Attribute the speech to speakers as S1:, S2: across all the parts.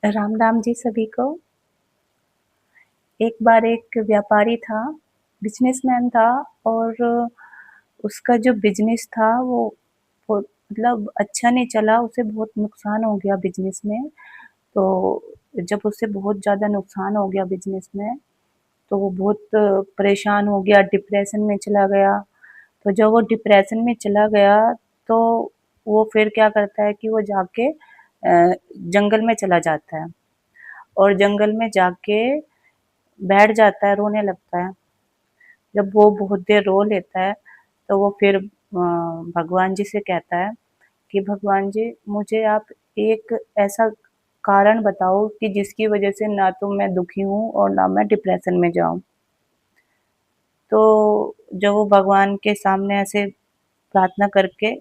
S1: राम राम जी सभी को। एक बार एक व्यापारी था, बिजनेसमैन था और उसका जो बिजनेस था वो मतलब अच्छा नहीं चला, उसे बहुत नुकसान हो गया बिजनेस में। तो जब उसे बहुत ज़्यादा नुकसान हो गया बिजनेस में, तो वो बहुत परेशान हो गया, डिप्रेशन में चला गया। तो जब वो डिप्रेशन में चला गया, तो वो फिर क्या करता है कि वो जाके जंगल में चला जाता है और जंगल में जाके बैठ जाता है, रोने लगता है। जब वो बहुत देर रो लेता है, तो वो फिर भगवान जी से कहता है कि भगवान जी, मुझे आप एक ऐसा कारण बताओ कि जिसकी वजह से ना तो मैं दुखी हूँ और ना मैं डिप्रेशन में जाऊँ। तो जब वो भगवान के सामने ऐसे प्रार्थना करके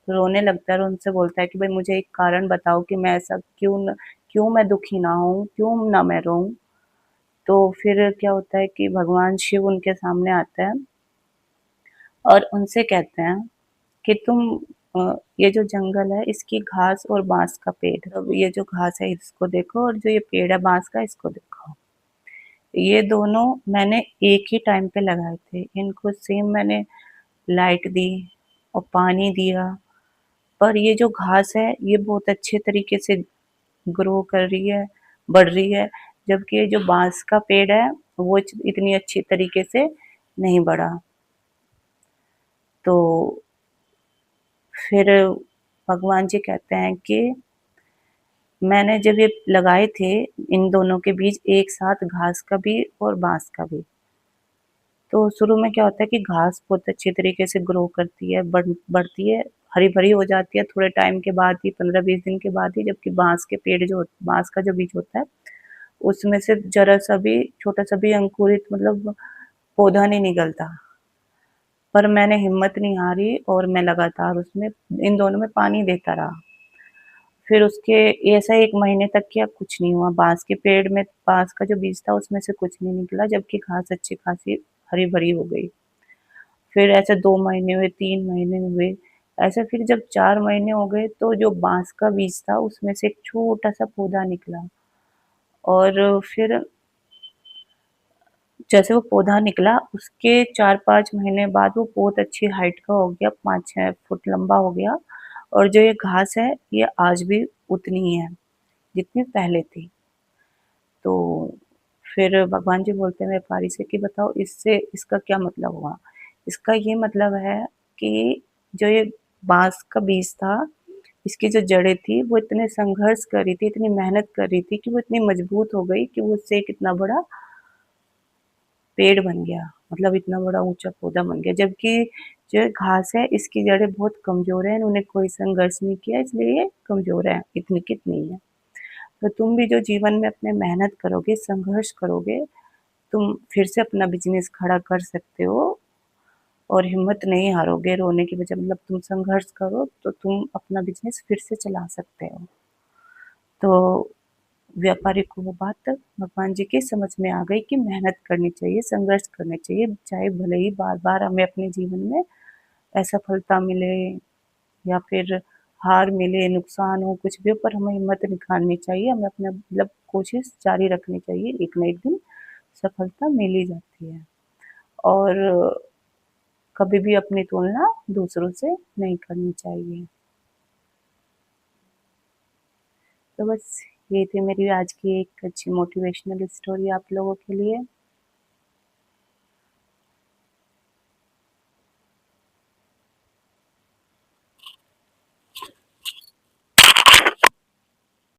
S1: रोने लगता है और उनसे बोलता है कि भाई मुझे एक कारण बताओ कि मैं ऐसा क्यों मैं दुखी ना हूँ, क्यों ना मैं रोऊँ। तो फिर क्या होता है कि भगवान शिव उनके सामने आते हैं और उनसे कहते हैं कि तुम ये जो जंगल है इसकी घास और बांस का पेड़, अब ये जो घास है इसको देखो और जो ये पेड़ है बांस का इसको देखो। ये दोनों मैंने एक ही टाइम पे लगाए थे, इनको सेम मैंने लाइट दी और पानी दिया, पर ये जो घास है ये बहुत अच्छे तरीके से ग्रो कर रही है, बढ़ रही है, जबकि ये जो बांस का पेड़ है वो इतनी अच्छी तरीके से नहीं बढ़ा। तो फिर भगवान जी कहते हैं कि मैंने जब ये लगाए थे इन दोनों के बीच एक साथ, घास का भी और बांस का भी, तो शुरू में क्या होता है कि घास बहुत अच्छे तरीके से ग्रो करती है, बढ़ती है, हरी भरी हो जाती है थोड़े टाइम के बाद ही, 15-20 दिन के बाद ही। जबकि बांस के पेड़ जो बांस का जो बीज होता है उसमें से जरा सा भी छोटा सा भी अंकुरित मतलब पौधा नहीं निकलता। पर मैंने हिम्मत नहीं हारी और मैं लगातार उसमें इन दोनों में पानी देता रहा। फिर उसके ऐसा 1 महीने तक किया, कुछ नहीं हुआ। बाँस के पेड़ में बाँस का जो बीज था उसमें से कुछ नहीं निकला, जबकि घास अच्छी खासी हरी-भरी हो गई। फिर ऐसे 2 महीने हुए, 3 महीने हुए, ऐसे फिर जब 4 महीने हो गए तो जो बाँस का बीज था उसमें से एक छोटा-सा पौधा निकला और फिर जैसे वो पौधा निकला उसके 4-5 महीने बाद वो बहुत अच्छी हाइट का हो गया, 5-6 फुट लंबा हो गया और जो ये घास है ये आज भी उतनी ही है जितनी पहले थी। तो फिर भगवान जी बोलते हैं व्यापारी से कि बताओ इससे इसका क्या मतलब हुआ? इसका ये मतलब है कि जो ये बाँस का बीज था, इसकी जो जड़ें थी वो इतने संघर्ष कर रही थी, इतनी मेहनत कर रही थी कि वो इतनी मजबूत हो गई कि वो उससे एक इतना बड़ा पेड़ बन गया, मतलब इतना बड़ा ऊँचा पौधा बन गया। जबकि जो घास है इसकी जड़ें बहुत कमज़ोर हैं, इन्होंने कोई संघर्ष नहीं किया इसलिए ये कमज़ोर है, इतनी की इतनी है। तो तुम भी जो जीवन में अपने मेहनत करोगे, संघर्ष करोगे, तुम फिर से अपना बिज़नेस खड़ा कर सकते हो और हिम्मत नहीं हारोगे, रोने की बजाय मतलब तुम संघर्ष करो तो तुम अपना बिज़नेस फिर से चला सकते हो। तो व्यापारी को वो बात भगवान जी के समझ में आ गई कि मेहनत करनी चाहिए, संघर्ष करने चाहिए, चाहे भले ही बार-बार हमें अपने जीवन में असफलता मिले या फिर हार मिले, नुकसान हो, कुछ भी हो, पर हमें हिम्मत नहीं हारनी चाहिए, हमें अपना मतलब कोशिश जारी रखनी चाहिए, एक ना एक दिन सफलता मिल ही जाती है। और कभी भी अपनी तुलना दूसरों से नहीं करनी चाहिए। तो बस ये थी मेरी आज की एक अच्छी मोटिवेशनल स्टोरी आप लोगों के लिए।